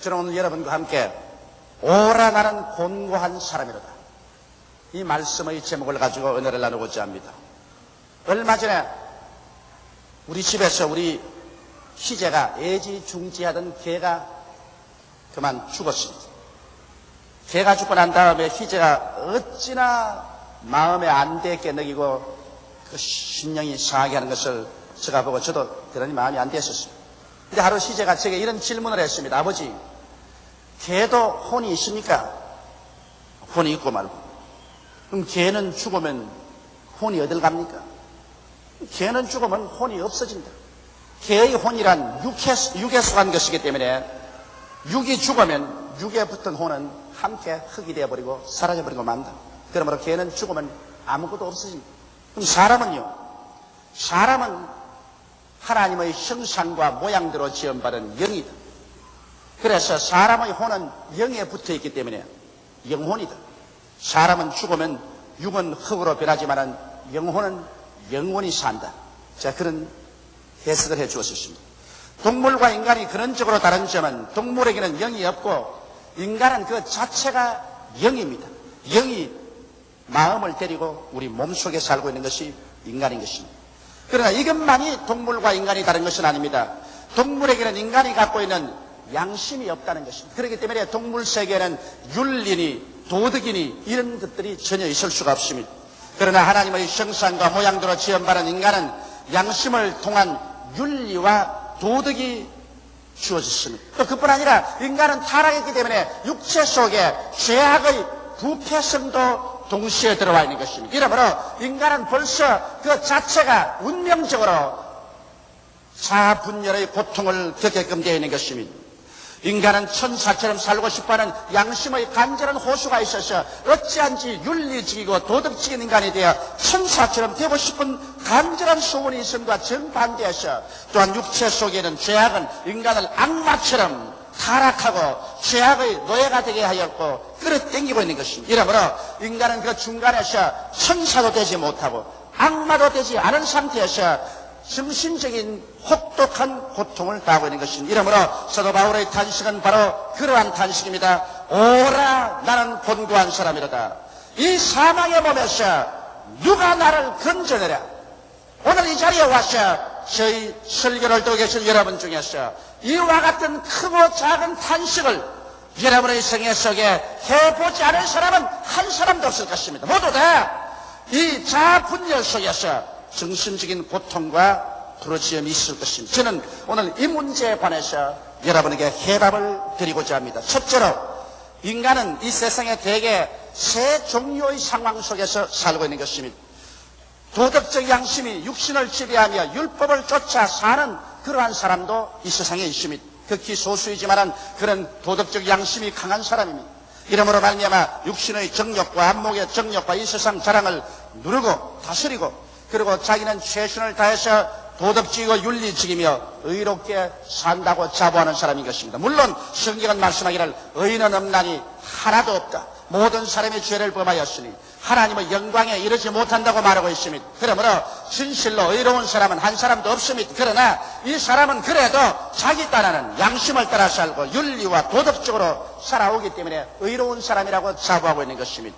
저는 오늘 여러분과 함께 오라 나는 곤고한 사람이로다, 이 말씀의 제목을 가지고 은혜를 나누고자 합니다. 얼마 전에 우리 집에서 우리 희재가 애지중지하던 개가 그만 죽었습니다. 개가 죽고 난 다음에 희재가 어찌나 마음에 안되게 느끼고 그 심령이 상하게 하는 것을 제가 보고 저도 대단히 마음이 안 됐었습니다. 근데 하루 희재가 제게 이런 질문을 했습니다. 아버지, 개도 혼이 있습니까? 혼이 있고 말고. 그럼 개는 죽으면 혼이 어딜 갑니까? 개는 죽으면 혼이 없어진다. 개의 혼이란 육에 속한 것이기 때문에 육이 죽으면 육에 붙은 혼은 함께 흙이 되어버리고 사라져버리고 만다. 그러므로 개는 죽으면 아무것도 없어진다. 그럼 사람은요? 사람은 하나님의 형상과 모양대로 지음받은 영이다. 그래서 사람의 혼은 영에 붙어있기 때문에 영혼이다. 사람은 죽으면 육은 흙으로 변하지만 영혼은 영원히 산다. 자, 그런 해석을 해 주었습니다. 동물과 인간이 근원적으로 다른 점은 동물에게는 영이 없고 인간은 그 자체가 영입니다. 영이 마음을 때리고 우리 몸속에 살고 있는 것이 인간인 것입니다. 그러나 이것만이 동물과 인간이 다른 것은 아닙니다. 동물에게는 인간이 갖고 있는 양심이 없다는 것입니다. 그렇기 때문에 동물 세계에는 윤리니 도덕이니 이런 것들이 전혀 있을 수가 없습니다. 그러나 하나님의 형상과 모양대로 지음받은 인간은 양심을 통한 윤리와 도덕이 주어졌습니다. 또 그뿐 아니라 인간은 타락했기 때문에 육체 속에 죄악의 부패성도 동시에 들어와 있는 것입니다. 이러므로 인간은 벌써 그 자체가 운명적으로 자아분열의 고통을 겪게끔 되어 있는 것입니다. 인간은 천사처럼 살고 싶어하는 양심의 간절한 호소가 있어서 어찌한지 윤리적이고 도덕적인 인간이 되어 천사처럼 되고 싶은 간절한 소원이 있음과 정반대해서 또한 육체 속에는 죄악은 인간을 악마처럼 타락하고 죄악의 노예가 되게 하였고 끌어당기고 있는 것입니다. 이러므로 인간은 그 중간에서 천사도 되지 못하고 악마도 되지 않은 상태에서 정신적인 혹독한 고통을 당하고 있는 것입니다. 이러므로 사도 바울의 탄식은 바로 그러한 탄식입니다. 오라 나는 곤고한 사람이로다. 이 사망의 몸에서 누가 나를 건져내랴. 오늘 이 자리에 와서 저희 설교를 듣고 계신 여러분 중에서 이와 같은 크고 작은 탄식을 여러분의 생애 속에 해보지 않은 사람은 한 사람도 없을 것입니다. 모두 다 이 자아분열 속에서 정신적인 고통과 부러짐이 있을 것입니다. 저는 오늘 이 문제에 관해서 여러분에게 해답을 드리고자 합니다. 첫째로 인간은 이 세상에 대개 세 종류의 상황 속에서 살고 있는 것입니다. 도덕적 양심이 육신을 지배하며 율법을 쫓아 사는 그러한 사람도 이 세상에 있습니다. 극히 소수이지만 그런 도덕적 양심이 강한 사람입니다. 이러므로 말미암아 육신의 정욕과 안목의 정욕과 이 세상 자랑을 누르고 다스리고 그리고 자기는 최선을 다해서 도덕적이고 윤리적이며 의롭게 산다고 자부하는 사람인 것입니다. 물론 성경은 말씀하기를 의인은 없나니 하나도 없다. 모든 사람이 죄를 범하였으니 하나님의 영광에 이르지 못한다고 말하고 있습니다. 그러므로 진실로 의로운 사람은 한 사람도 없습니다. 그러나 이 사람은 그래도 자기 딴에는 양심을 따라 살고 윤리와 도덕적으로 살아오기 때문에 의로운 사람이라고 자부하고 있는 것입니다.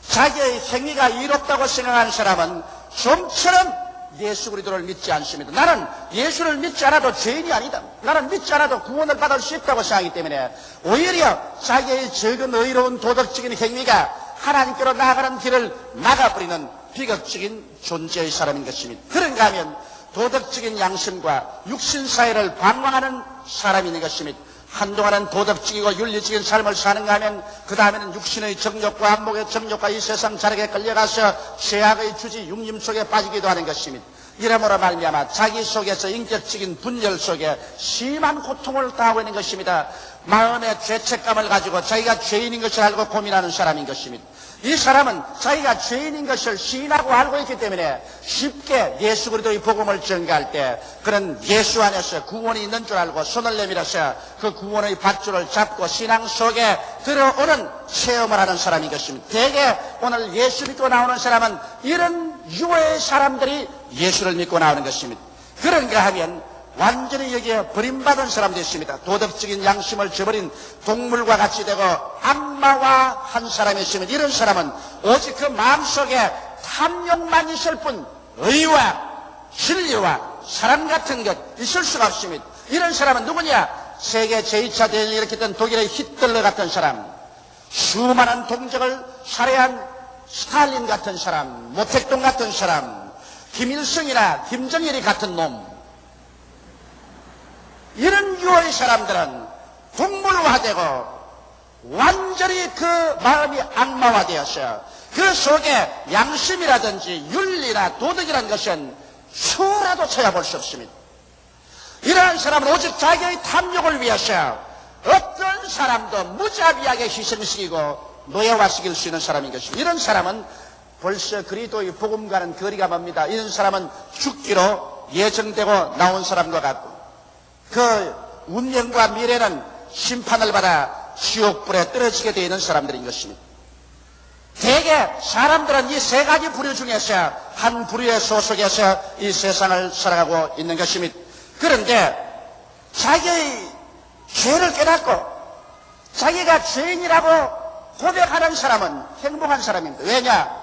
자기의 행위가 이롭다고 생각하는 사람은 좀처럼 예수 그리스도를 믿지 않습니다. 나는 예수를 믿지 않아도 죄인이 아니다. 나는 믿지 않아도 구원을 받을 수 있다고 생각하기 때문에 오히려 자기의 적은 의로운 도덕적인 행위가 하나님께로 나아가는 길을 막아버리는 비극적인 존재의 사람인 것입니다. 그런가 하면 도덕적인 양심과 육신 사회를 방황하는 사람이 있는 것입니다. 한동안은 도덕적이고 윤리적인 삶을 사는가 하면 그 다음에는 육신의 정욕과 안목의 정욕과 이 세상 자락에 끌려가서 죄악의 주지 육림 속에 빠지기도 하는 것입니다. 이러므로 말미암아 자기 속에서 인격적인 분열 속에 심한 고통을 당하고 있는 것입니다. 마음의 죄책감을 가지고 자기가 죄인인 것을 알고 고민하는 사람인 것입니다. 이 사람은 자기가 죄인인 것을 시인하고 알고 있기 때문에 쉽게 예수 그리스도의 복음을 전가할 때 그런 예수 안에서 구원이 있는 줄 알고 손을 내밀어서 그 구원의 밧줄을 잡고 신앙 속에 들어오는 체험을 하는 사람인 것입니다. 대개 오늘 예수 믿고 나오는 사람은 이런 유의 사람들이 예수를 믿고 나오는 것입니다. 그런가 하면 완전히 여기에 버림받은 사람 됐습니다. 도덕적인 양심을 저버린 동물과 같이 되고 악마와 한 사람이었으면 이런 사람은 오직 그 마음속에 탐욕만 있을 뿐 의와 진리와 사랑 같은 것 있을 수가 없습니다. 이런 사람은 누구냐? 세계 제2차 대전을 일으켰던 독일의 히틀러 같은 사람, 수많은 동족을 살해한 스탈린 같은 사람, 모택동 같은 사람, 김일성이나 김정일이 같은 놈, 이런 유의 사람들은 동물화되고 완전히 그 마음이 악마화되어서 그 속에 양심이라든지 윤리나 도덕이라는 것은 수라도 찾아볼 수 없습니다. 이러한 사람은 오직 자기의 탐욕을 위해서 어떤 사람도 무자비하게 희생시키고 노예화 시킬 수 있는 사람인 것입니다. 이런 사람은 벌써 그리스도의 복음과는 거리가 멉니다. 이런 사람은 죽기로 예정되고 나온 사람과 같고 그 운명과 미래는 심판을 받아 지옥불에 떨어지게 되어 있는 사람들인 것입니다. 대개 사람들은 이 세 가지 부류 중에서 한 부류에 소속해서 이 세상을 살아가고 있는 것입니다. 그런데 자기의 죄를 깨닫고 자기가 죄인이라고 고백하는 사람은 행복한 사람입니다. 왜냐?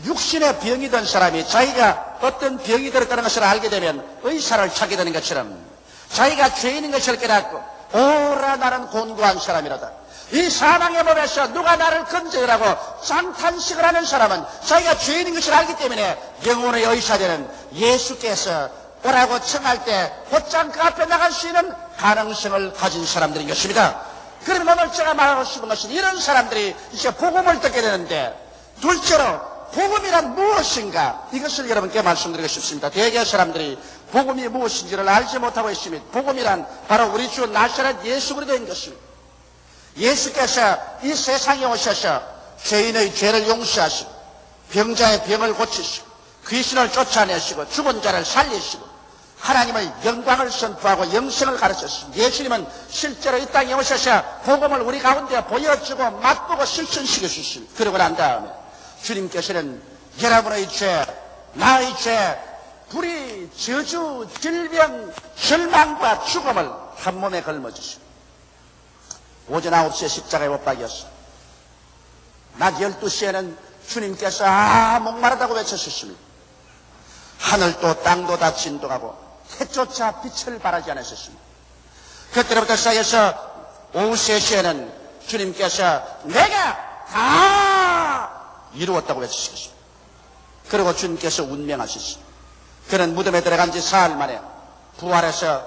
육신의 병이 든 사람이 자기가 어떤 병이 들었다는 것을 알게 되면 의사를 찾게 되는 것처럼 자기가 죄인인 것을 깨닫고 오라 나는 곤고한 사람이라다. 이 사망의 법에서 누가 나를 건져라고 장탄식을 하는 사람은 자기가 죄인인 것을 알기 때문에 영혼의 의사되는 예수께서 오라고 청할 때 곧장 그 앞에 나갈 수 있는 가능성을 가진 사람들인 것입니다. 그러면 오늘 제가 말하고 싶은 것은 이런 사람들이 이제 복음을 듣게 되는데, 둘째로 복음이란 무엇인가, 이것을 여러분께 말씀드리고 싶습니다. 대개 사람들이 복음이 무엇인지를 알지 못하고 있습니다. 복음이란 바로 우리 주 나사렛 예수 그리스도인 것입니다. 예수께서 이 세상에 오셔서 죄인의 죄를 용서하시고 병자의 병을 고치시고 귀신을 쫓아내시고 죽은 자를 살리시고 하나님의 영광을 선포하고 영생을 가르쳤습니다. 예수님은 실제로 이 땅에 오셔서 복음을 우리 가운데 보여주고 맛보고 실천시켜 주십니다. 그러고 난 다음에 주님께서는 여러분의 죄, 나의 죄, 불의, 저주, 질병, 절망과 죽음을 한 몸에 걸머주시고 오전 9시에 십자가에 못 박였어. 낮 12시에는 주님께서 목마르다고 외쳤습니다. 하늘도 땅도 다 진동하고 해조차 빛을 발하지 않으셨습니다. 그때부터 시작해서 오후 3시에는 주님께서 내가 다 이루었다고 외치셨습니다. 그리고 주님께서 운명하셨습니다. 그는 무덤에 들어간 지 사흘 만에 부활해서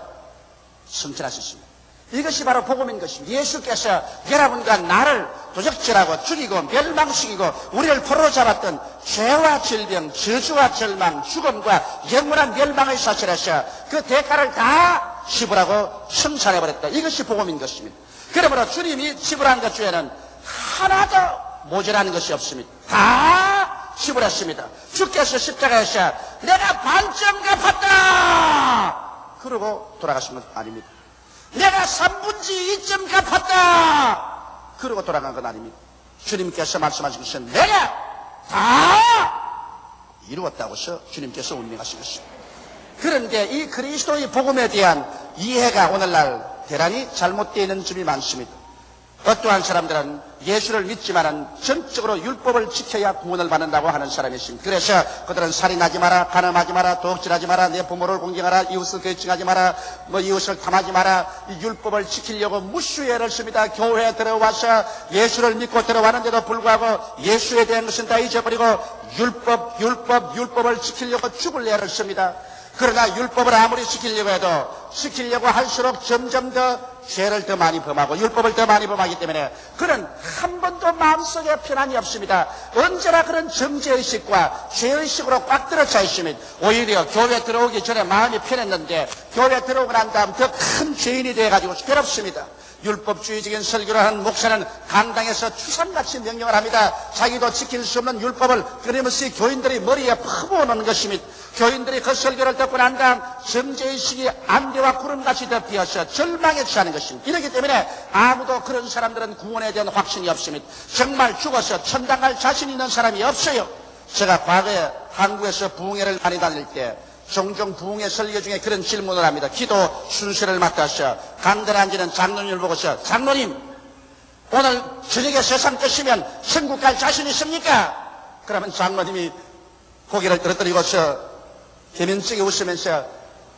승천하셨습니다. 이것이 바로 복음인 것입니다. 예수께서 여러분과 나를 도적질하고 죽이고 멸망시키고 우리를 포로로 잡았던 죄와 질병, 저주와 절망, 죽음과 영원한 멸망을 사실하셔 그 대가를 다 지불하고 청산해버렸다. 이것이 복음인 것입니다. 그러므로 주님이 지불한 것 중에는 하나도 모자라는 것이 없습니다. 다 지불했습니다. 주께서 십자가에서 내가 반쯤 갚았다 그러고 돌아가신 것 아닙니다. 내가 3분지 2점 갚았다 그러고 돌아간 건 아닙니다. 주님께서 말씀하신 것은 내가 다 이루었다고서 주님께서 운명하신 것입니다. 그런데 이 그리스도의 복음에 대한 이해가 오늘날 대단히 잘못되어 있는 점이 많습니다. 어떠한 사람들은 예수를 믿지만은 전적으로 율법을 지켜야 구원을 받는다고 하는 사람이 있습니다. 그래서 그들은 살인하지 마라, 간음하지 마라, 도둑질하지 마라, 내 부모를 공경하라, 이웃을 거짓증하지 마라, 이웃을 탐하지 마라, 이 율법을 지키려고 무수애를 씁니다. 교회에 들어와서 예수를 믿고 들어왔는데도 불구하고 예수에 대한 것은 다 잊어버리고 율법을 지키려고 죽을 애를 씁니다. 그러나 율법을 아무리 지키려고 해도 지키려고 할수록 점점 더 죄를 더 많이 범하고 율법을 더 많이 범하기 때문에 그는 한 번도 마음속에 편안이 없습니다. 언제나 그런 정죄의식과 죄의식으로 꽉 들어차 있습니다. 오히려 교회 들어오기 전에 마음이 편했는데 교회 들어오고 난 다음 더 큰 죄인이 되어가지고 괴롭습니다. 율법주의적인 설교를 하는 목사는 강당에서 추상같이 명령을 합니다. 자기도 지킬 수 없는 율법을 끊임없이 교인들이 머리에 퍼부어놓는 것입니다. 교인들이 그 설교를 듣고 난 다음 정죄의식이 안개와 구름같이 덮여서 절망에 취하는 것입니다. 이렇기 때문에 아무도 그런 사람들은 구원에 대한 확신이 없습니다. 정말 죽어서 천당 갈 자신 있는 사람이 없어요. 제가 과거에 한국에서 부흥회를 많이 다닐 때 종종 부흥의 설교 중에 그런 질문을 합니다. 기도 순서를 맡아서 강단에 앉는 장로님을 보고서 장로님 오늘 저녁에 세상 끝이면 천국 갈 자신 있습니까? 그러면 장로님이 고개를 떨어뜨리고서 개면적이 웃으면서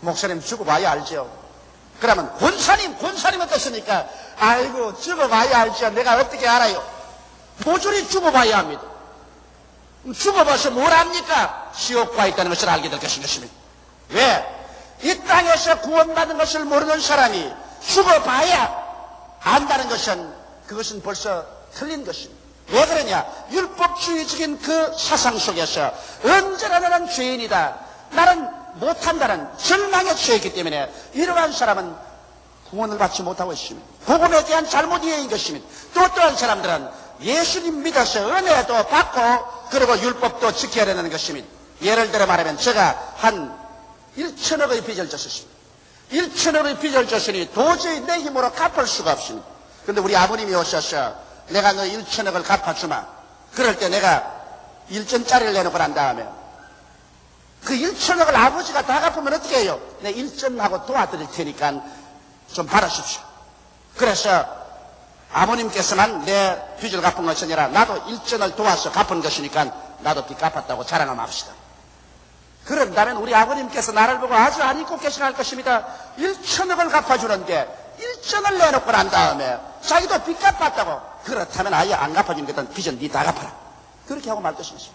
목사님 죽어봐야 알죠. 그러면 권사님 어떻습니까? 아이고 죽어봐야 알죠. 내가 어떻게 알아요? 모조리 죽어봐야 합니다. 죽어봐서 뭘 합니까? 지옥과 있다는 것을 알게 될 것입니다. 왜? 이 땅에서 구원받은 것을 모르는 사람이 죽어봐야 안다는 것은 그것은 벌써 틀린 것입니다. 왜 그러냐? 율법주의적인 그 사상 속에서 언제나 나는 죄인이다, 나는 못한다는 절망에 처했기 때문에 이러한 사람은 구원을 받지 못하고 있습니다. 복음에 대한 잘못 이해인 것입니다. 또 어떠한 사람들은 예수님 믿어서 은혜도 받고 그리고 율법도 지켜야 되는 것입니다. 예를 들어 말하면 제가 한 1천억의 빚을 졌습니다. 1천억의 빚을 졌으니 도저히 내 힘으로 갚을 수가 없습니다. 그런데 우리 아버님이 오셔서 내가 너 1천억을 갚아주마. 그럴 때 내가 1전짜리를 내놓고 난 다음에 그 1천억을 아버지가 다 갚으면 어떻게 해요? 내 1전하고 도와드릴 테니까 좀 받으십시오. 그래서 아버님께서만 내 빚을 갚은 것이 아니라 나도 1전을 도와서 갚은 것이니까 나도 빚 갚았다고 자랑을 합시다. 그런다면 우리 아버님께서 나를 보고 아주 안 잊고 계시할 것입니다. 1천억을 갚아주는데 1전을 내놓고 난 다음에 자기도 빚 갚았다고. 그렇다면 아예 안 갚아주는 것은 빚은 니 다 갚아라. 그렇게 하고 말 것입니다.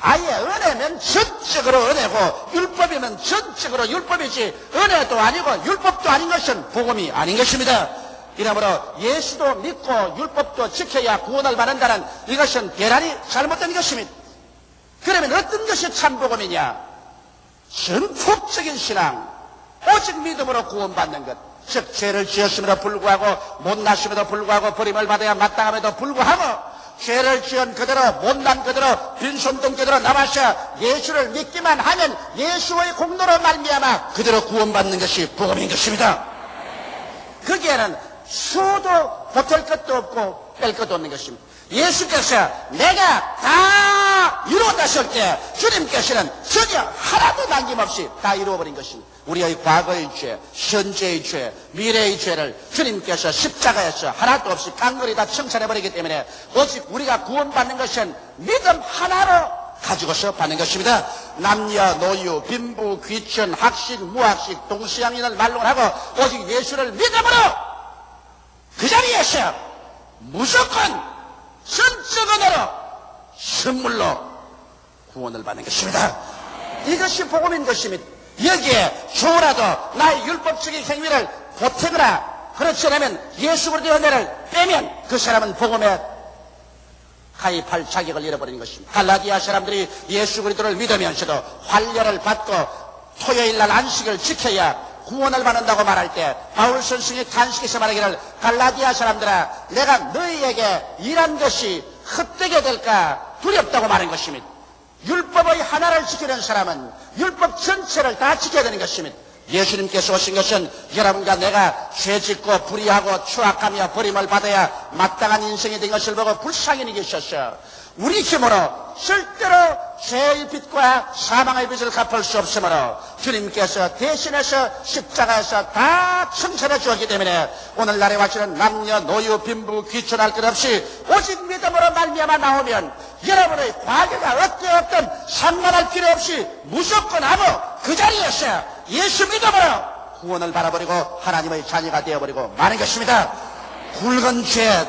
아예 은혜면 전적으로 은혜고 율법이면 전적으로 율법이지 은혜도 아니고 율법도 아닌 것은 복음이 아닌 것입니다. 이러므로 예수도 믿고 율법도 지켜야 구원을 받는다는 이것은 대단히 잘못된 것입니다. 그러면 어떤 것이 참 복음이냐? 전폭적인 신앙, 오직 믿음으로 구원받는 것. 즉 죄를 지었음에도 불구하고 못났음에도 불구하고 버림을 받아야 마땅함에도 불구하고 죄를 지은 그대로 못난 그대로 빈손등 그대로 남아서 예수를 믿기만 하면 예수의 공로로 말미암아 그대로 구원받는 것이 복음인 것입니다. 거기에는 수도 보탤 것도 없고 뺄 것도 없는 것입니다. 예수께서 내가 다 이루었다실 때 주님께서는 전혀 하나도 남김없이 다 이루어버린 것입니다. 우리의 과거의 죄, 현재의 죄, 미래의 죄를 주님께서 십자가에서 하나도 없이 깡그리 다 청산해버리기 때문에 오직 우리가 구원받는 것은 믿음 하나로 가지고서 받는 것입니다. 남녀, 노유, 빈부, 귀천, 학식, 무학식, 동시양인을 말론을 하고 오직 예수를 믿음으로 그 자리에서 무조건 전적은으로 선물로 구원을 받는 것입니다. 이것이 복음인 것입니다. 여기에 조라도 나의 율법적인 행위를 보태거나 그렇지 않으면 예수 그리스도의 은혜를 빼면 그 사람은 복음에 가입할 자격을 잃어버리는 것입니다. 갈라디아 사람들이 예수 그리스도를 믿으면서도 환례를 받고 토요일날 안식을 지켜야 구원을 받는다고 말할 때 바울 선생이 탄식해서 말하기를 갈라디아 사람들아 내가 너희에게 일한 것이 헛되게 될까 두렵다고 말한 것입니다. 율법의 하나를 지키는 사람은 율법 전체를 다 지켜야 되는 것입니다. 예수님께서 오신 것은 여러분과 내가 죄짓고 불의하고 추악하며 버림을 받아야 마땅한 인생이 된 것을 보고 불쌍히 여기셔서 우리 힘으로 절대로 죄의 빚과 사망의 빚을 갚을 수 없으므로 주님께서 대신해서 십자가에서 다 청산해 주었기 때문에 오늘날에 와시는 남녀, 노유, 빈부, 귀천할 것 없이 오직 믿음으로 말미암아 나오면 여러분의 과거가 어떤 상관할 필요 없이 무조건 하고 그 자리에서 예수 믿음으로 구원을 바라버리고 하나님의 자녀가 되어버리고 마는 것입니다. 굵은 죄,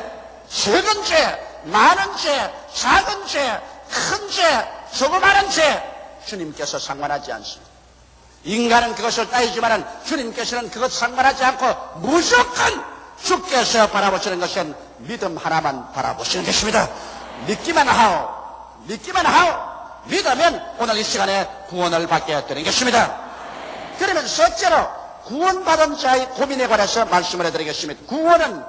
적은 죄, 많은 죄, 작은 죄, 큰 죄, 조그마한 죄 주님께서 상관하지 않습니다. 인간은 그것을 따지지만 주님께서는 그것 상관하지 않고 무조건 주께서 바라보시는 것은 믿음 하나만 바라보시는 것입니다. 믿기만 하오, 믿기만 하오, 믿으면 오늘 이 시간에 구원을 받게 되는 것입니다. 그러면 셋째로 구원받은 자의 고민에 관해서 말씀을 해드리겠습니다. 구원은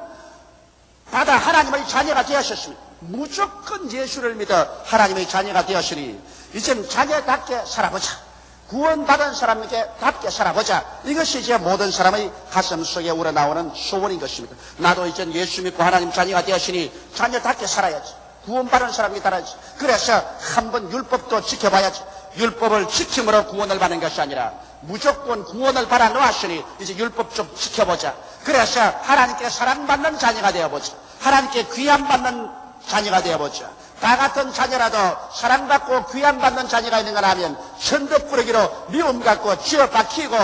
받아 하나님의 자녀가 되었습니다. 무조건 예수를 믿어 하나님의 자녀가 되었으니 이젠 자녀답게 살아보자. 구원받은 사람에게 답게 살아보자. 이것이 이제 모든 사람의 가슴 속에 우러나오는 소원인 것입니다. 나도 이젠 예수 믿고 하나님 자녀가 되었으니 자녀답게 살아야지. 구원받은 사람이 따라야지. 그래서 한번 율법도 지켜봐야지. 율법을 지킴으로 구원을 받는 것이 아니라 무조건 구원을 받아 놓았으니 이제 율법 좀 지켜보자. 그래서 하나님께 사랑받는 자녀가 되어보자. 하나님께 귀함받는 자녀가 되어보자. 나 같은 자녀라도 사랑받고 귀함받는 자녀가 있는가 하면 천덕꾸러기로 미움 갖고 쥐어박히고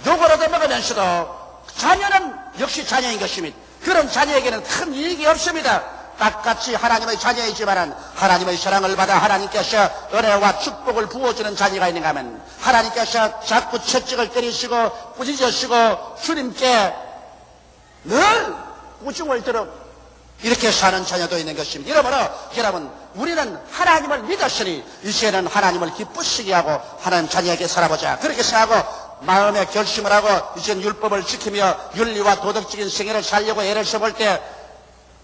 욕을 얻어먹으면서도 자녀는 역시 자녀인 것입니다. 그런 자녀에게는 큰 이익이 없습니다. 똑같이 하나님의 자녀이지만 하나님의 사랑을 받아 하나님께서 은혜와 축복을 부어주는 자녀가 있는가 하면 하나님께서 자꾸 채찍을 때리시고 꾸짖으시고 주님께 늘 우중을 들어 이렇게 사는 자녀도 있는 것입니다. 여러분 우리는 하나님을 믿었으니 이제는 하나님을 기쁘시게 하고 하나님 자녀에게 살아보자. 그렇게 생각하고 마음에 결심을 하고 이제는 율법을 지키며 윤리와 도덕적인 생애를 살려고 애를 써볼 때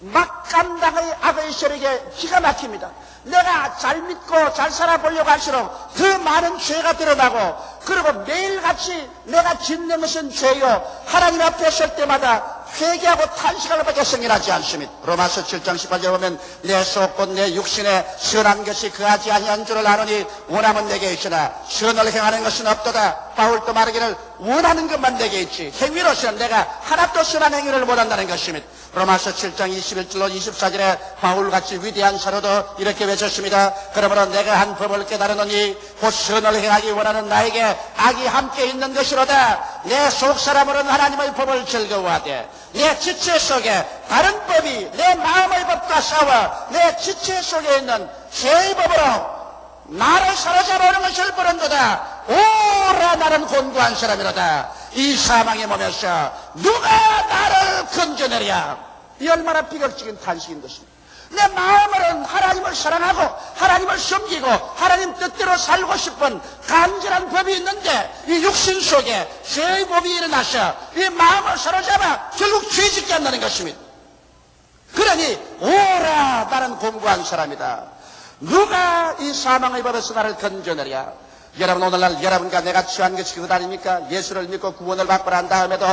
막감당의 악의 세력에 기가 막힙니다. 내가 잘 믿고 잘 살아보려고 할수록 더 많은 죄가 드러나고 그리고 매일같이 내가 짓는 것은 죄요. 하나님 앞에 설 때마다 회개하고 탄식할 밖에 생겨나지 않습니다. 로마서 7장 18절에 보면 내 속 곧 내 육신에 선한 것이 거하지 아니한 줄을 아노니 원함은 내게 있으나 선을 행하는 것은 없도다. 바울도 말하기를 원하는 것만 내게 있지 행위로서는 내가 하나도 선한 행위를 못한다는 것입니다. 로마서 7장 21절로 24절에 바울같이 위대한 사도도 이렇게 외쳤습니다. 그러므로 내가 한 법을 깨달으노니 곧 선을 행하기 원하는 나에게 악이 함께 있는 것이로다. 내 속사람으로는 하나님의 법을 즐거워하되 내 지체 속에 다른 법이 내 마음의 법과 싸워 내 지체 속에 있는 죄의 법으로 나를 사로잡아오는 것을 보는도다. 오라 나는 곤고한 사람이로다. 이 사망의 몸에서 누가 나를 건져내랴. 이 얼마나 비극적인 탄식인 것입니다. 내 마음으로는 하나님을 사랑하고 하나님을 섬기고 하나님 뜻대로 살고 싶은 간절한 법이 있는데 이 육신 속에 죄의 법이 일어나서 이 마음을 사로잡아 결국 죄짓게 한다는 것입니다. 그러니 오라 나는 곤고한 사람이다. 누가 이 사망의 법에서 나를 건져내랴. 여러분 오늘날 여러분과 내가 취한 것이 그것 아닙니까? 예수를 믿고 구원을 받고 난 다음에도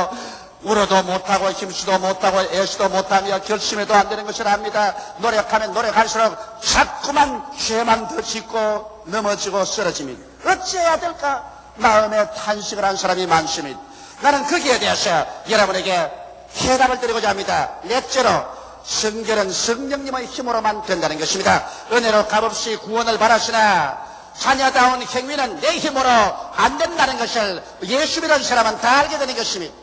울어도 못하고 힘쓰도 못하고 애쓰도 못하며 결심해도 안 되는 것을 압니다. 노력하면 노력할수록 자꾸만 죄만 더 짓고 넘어지고 쓰러집니다. 어찌해야 될까? 마음에 탄식을 한 사람이 많습니다. 나는 거기에 대해서 여러분에게 해답을 드리고자 합니다. 넷째로 성결은 성령님의 힘으로만 된다는 것입니다. 은혜로 값없이 구원을 받았으나 자녀다운 행위는 내 힘으로 안 된다는 것을 예수 믿는 사람은 다 알게 되는 것입니다.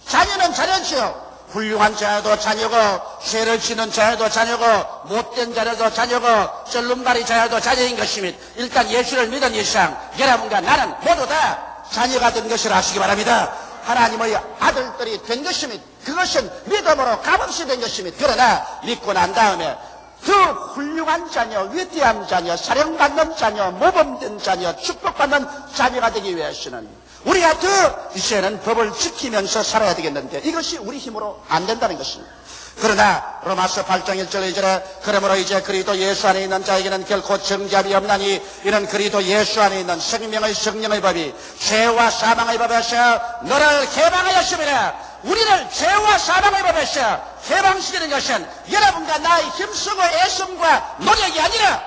자녀는 자녀지요. 훌륭한 자녀도 자녀고 죄를 지는 자녀도 자녀고 못된 자녀도 자녀고 쩔름발이 자녀도 자녀인 것입니다. 일단 예수를 믿은 이상 여러분과 나는 모두 다 자녀가 된 것을 아시기 바랍니다. 하나님의 아들들이 된 것입니다. 그것은 믿음으로 값없이 된 것입니다. 그러나 믿고 난 다음에 더 훌륭한 자녀, 위대한 자녀, 사랑받는 자녀, 모범된 자녀, 축복받는 자녀가 되기 위해서는 우리가 더 이제는 법을 지키면서 살아야 되겠는데 이것이 우리 힘으로 안 된다는 것입니다. 그러나 로마서 8장 1절 2절에 그러므로 이제 그리스도 예수 안에 있는 자에게는 결코 정죄함이 없나니 이는 그리스도 예수 안에 있는 생명의 성령의 법이 죄와 사망의 법에서 너를 해방하였습니다. 우리를 죄와 사망의 법에서 해방시키는 것은 여러분과 나의 힘쓰고 애씀과 노력이 아니라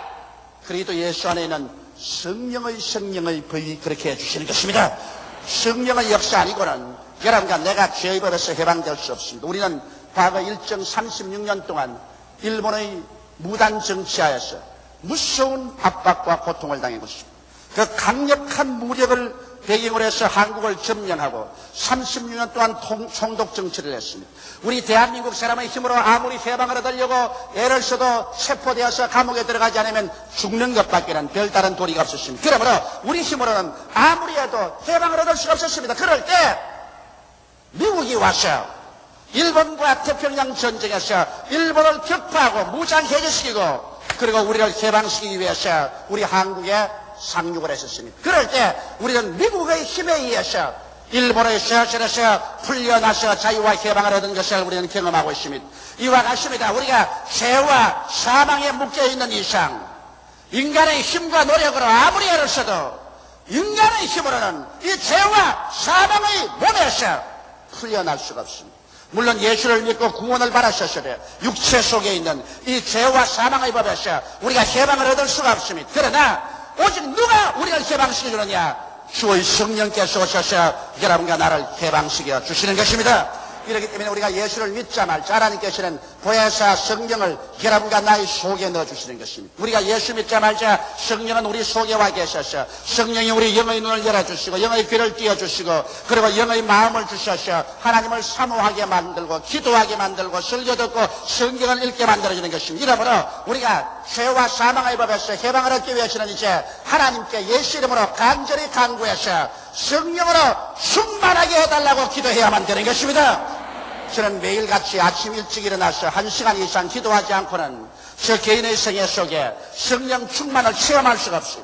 그리스도 예수 안에 있는 성령의 법이 그렇게 해주시는 것입니다. 성령의 역사 아니고는 여러분과 내가 죄의 법에서 해방될 수 없습니다. 우리는 과거 일정 36년 동안 일본의 무단 정치하에서 무서운 압박과 고통을 당한 것입니다. 그 강력한 무력을 배경으로 해서 한국을 점령하고 36년 동안 총독 정치를 했습니다. 우리 대한민국 사람의 힘으로 아무리 해방을 얻으려고 애를 써도 체포되어서 감옥에 들어가지 않으면 죽는 것밖에는 별다른 도리가 없었습니다. 그러므로 우리 힘으로는 아무리 해도 해방을 얻을 수가 없었습니다. 그럴 때 미국이 와서 일본과 태평양 전쟁에서 일본을 격파하고 무장해제시키고 그리고 우리를 해방시키기 위해서 우리 한국에 상륙을 했었습니다. 그럴 때 우리는 미국의 힘에 의해서 일본의 쇠실에서 풀려나서 자유와 해방을 얻은 것을 우리는 경험하고 있습니다. 이와 같습니다. 우리가 죄와 사망에 묶여있는 이상 인간의 힘과 노력으로 아무리 애를 써도 인간의 힘으로는 이 죄와 사망의 몸에서 풀려날 수가 없습니다. 물론 예수를 믿고 구원을 받았었을 육체 속에 있는 이 죄와 사망의 법에서 우리가 해방을 얻을 수가 없습니다. 그러나 오직 누가 우리를 해방시켜 주느냐? 주의 성령께서 오셔서 여러분과 나를 해방시켜 주시는 것입니다. 이렇기 때문에 우리가 예수를 믿자마자 하나님께서는 보혜사 성령을 여러분과 나의 속에 넣어주시는 것입니다. 우리가 예수 믿자마자 성령은 우리 속에 와 계셔서 성령이 우리 영의 눈을 열어주시고 영의 귀를 띄워주시고 그리고 영의 마음을 주셔서 하나님을 사모하게 만들고 기도하게 만들고 설교 듣고 성경을 읽게 만들어주는 것입니다. 이러므로 우리가 죄와 사망의 법에서 해방을 얻기 위해서는 이제 하나님께 예수 이름으로 간절히 간구해서 성령으로 충만하게 해달라고 기도해야만 되는 것입니다. 저는 매일같이 아침 일찍 일어나서 1시간 이상 기도하지 않고는 저 개인의 생애 속에 성령 충만을 체험할 수가 없어요.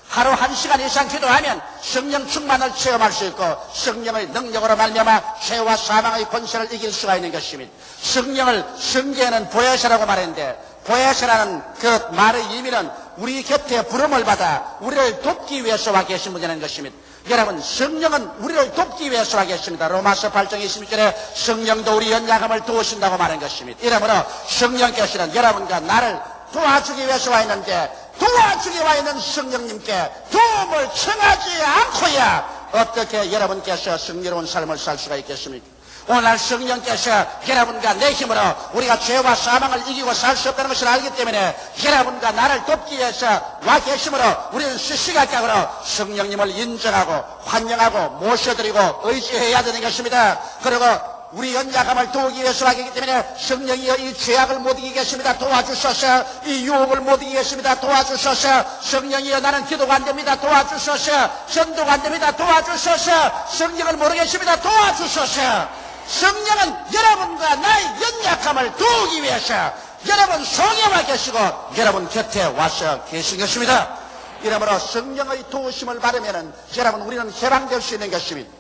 하루 1시간 이상 기도하면 성령 충만을 체험할 수 있고 성령의 능력으로 말미암아 죄와 사망의 권세를 이길 수가 있는 것입니다. 성령을 성경에는 보혜사라고 말했는데 보혜사라는 그 말의 의미는 우리 곁에 부름을 받아 우리를 돕기 위해서 와 계신 분이라는 것입니다. 여러분 성령은 우리를 돕기 위해서 와 계십니다. 로마서 8장 26절에 성령도 우리 연약함을 도우신다고 말한 것입니다. 이러므로 성령께서는 여러분과 나를 도와주기 위해서 와 있는데 도와주기 와 있는 성령님께 도움을 청하지 않고야 어떻게 여러분께서 승리로운 삶을 살 수가 있겠습니까? 오늘 성령께서 여러분과 내 힘으로 우리가 죄와 사망을 이기고 살 수 없다는 것을 알기 때문에 여러분과 나를 돕기 위해서 와 계심으로 우리는 시시각각으로 성령님을 인정하고 환영하고 모셔드리고 의지해야 되는 것입니다. 그리고 우리 연약함을 도우기 위해서 하기 때문에 성령이여 이 죄악을 못 이기게 하십니다. 도와주소서. 이 유혹을 못 이기게 하십니다. 도와주소서. 성령이여 나는 기도가 안 됩니다. 도와주소서. 전도가 안 됩니다. 도와주소서. 성령을 모르겠습니다. 도와주소서. 성령은 여러분과 나의 연약함을 도우기 위해서 여러분 속에 와 계시고 여러분 곁에 와서 계신 것입니다. 이러므로 성령의 도우심을 받으면 여러분 우리는 해방될 수 있는 것입니다.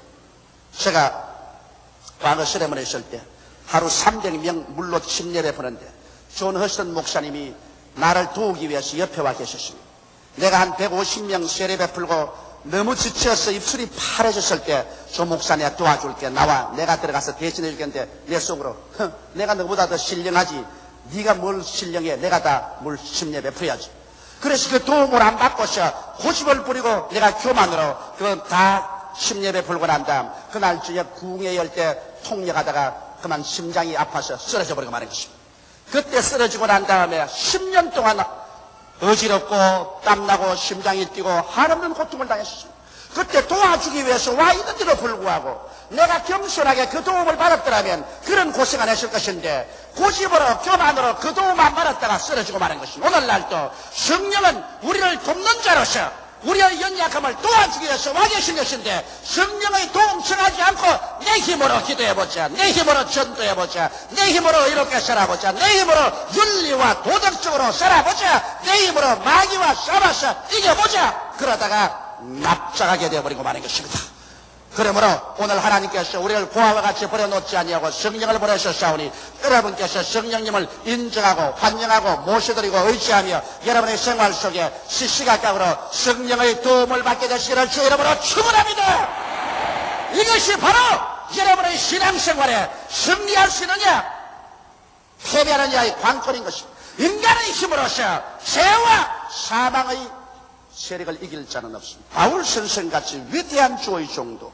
제가 과거 세례문에 있을 때 하루 300명 물로 침례를 베푸는데 존 허스턴 목사님이 나를 도우기 위해서 옆에 와 계셨습니다. 내가 한 150명 세례 베풀고 너무 지쳐서 입술이 파래졌을 때 조 목사님 도와줄게. 나와. 내가 들어가서 대신해 줄겠는데 내 속으로 내가 너보다 더 신령하지. 네가 뭘 신령해. 내가 다 물 침례 베풀어야지. 그래서 그 도움을 안 받고서 고집을 부리고 내가 교만으로 그 다 침례 베풀고 난 다음 그날 저녁 구웅에 열 때 통역하다가 그만 심장이 아파서 쓰러져 버리고 마는 것입니다. 그때 쓰러지고 난 다음에 10년 동안 어지럽고 땀나고 심장이 뛰고 한없는 고통을 당했습니다. 그때 도와주기 위해서 와 있는데도 불구하고 내가 겸손하게 그 도움을 받았더라면 그런 고생 안 했을 것인데 고집으로 교만으로 그 도움 안 받았다가 쓰러지고 마는 것입니다. 오늘날도 성령은 우리를 돕는 자로서 우리의 연약함을 도와주기 위해서 와 계신 것인데 성령의 도움 청하지 않고 내 힘으로 기도해보자. 내 힘으로 전도해보자. 내 힘으로 이렇게 살아보자. 내 힘으로 윤리와 도덕적으로 살아보자. 내 힘으로 마귀와 싸워서 이겨보자. 그러다가 납작하게 되어버리고 마는 것입니다. 그러므로 오늘 하나님께서 우리를 고아와 같이 버려놓지 아니하고 성령을 보내셨사오니 여러분께서 성령님을 인정하고 환영하고 모셔드리고 의지하며 여러분의 생활 속에 시시각각으로 성령의 도움을 받게 되시기를 주 이름으로 축원합니다. 이것이 바로 여러분의 신앙생활에 승리할 수 있느냐 패배하느냐의 관건인 것입니다. 인간의 힘으로서 죄와 사망의 세력을 이길 자는 없습니다. 바울 선생같이 위대한 주의 종도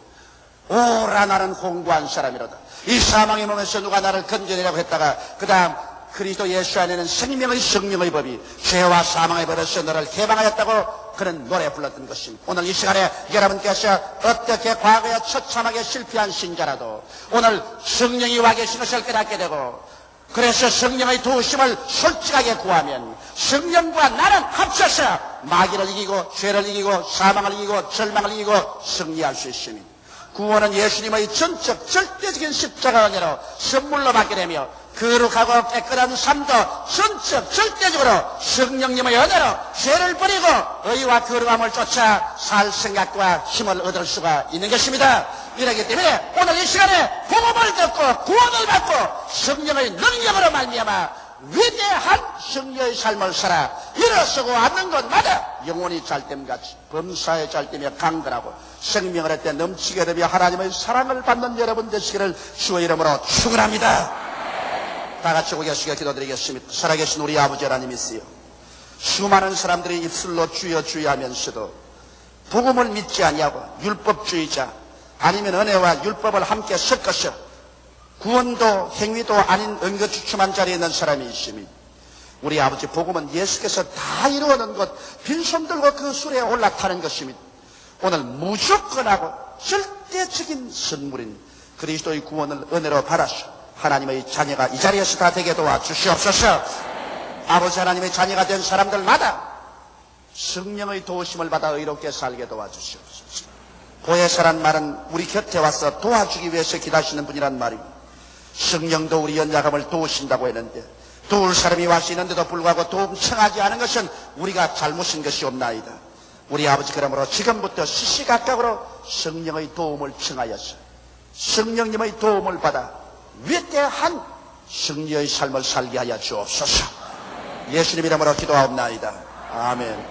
오라 나는 공부한 사람이로다. 이 사망의 몸에서 누가 나를 건져내라고 했다가 그 다음 그리스도 예수 안에는 생명의 성령의 법이 죄와 사망의 법에서 너를 해방하였다고 그런 노래 불렀던 것입니다. 오늘 이 시간에 여러분께서 어떻게 과거에 처참하게 실패한 신자라도 오늘 성령이 와 계신 것을 깨닫게 되고 그래서 성령의 도우심을 솔직하게 구하면 성령과 나는 합쳐서 마귀를 이기고 죄를 이기고 사망을 이기고 절망을 이기고 승리할 수 있습니다. 구원은 예수님의 전적 절대적인 십자가 은혜로 선물로 받게 되며 거룩하고 깨끗한 삶도 전적 절대적으로 성령님의 은혜로 죄를 버리고 의와 거룩함을 쫓아 살 생각과 힘을 얻을 수가 있는 것입니다. 이렇기 때문에 오늘 이 시간에 복음을 듣고 구원을 받고 성령의 능력으로 말미암아 위대한 승리의 삶을 살아 일어서고 앉는 것마다 영혼이 잘됨같이 범사에 잘되며 강건하고 생명을 할 때 넘치게 되며 하나님의 사랑을 받는 여러분 되시기를 주의 이름으로 축원합니다. 다 같이 고개 숙여 기도드리겠습니다. 살아계신 우리 아버지 하나님이시여 수많은 사람들이 입술로 주여 주여 하면서도 복음을 믿지 아니하고 율법주의자 아니면 은혜와 율법을 함께 섞어서 구원도 행위도 아닌 은거주춤한 자리에 있는 사람이 있으니 우리 아버지 복음은 예수께서 다 이루어놓은 것 빈손 들고 그 수레에 올라타는 것입니다. 오늘 무조건하고 절대적인 선물인 그리스도의 구원을 은혜로 받아서 하나님의 자녀가 이 자리에서 다 되게 도와주시옵소서. 아버지 하나님의 자녀가 된 사람들마다 성령의 도우심을 받아 의롭게 살게 도와주시옵소서. 보혜사란 말은 우리 곁에 와서 도와주기 위해서 기다리시는 분이란 말입니다. 성령도 우리 연약함을 도우신다고 했는데 도울 사람이 와서 있는데도 불구하고 도움 청하지 않은 것은 우리가 잘못인 것이 없나이다. 우리 아버지 그러므로 지금부터 시시각각으로 성령의 도움을 청하여서 성령님의 도움을 받아 위대한 승리의 삶을 살게 하여 주옵소서. 예수님 이름으로 기도하옵나이다. 아멘.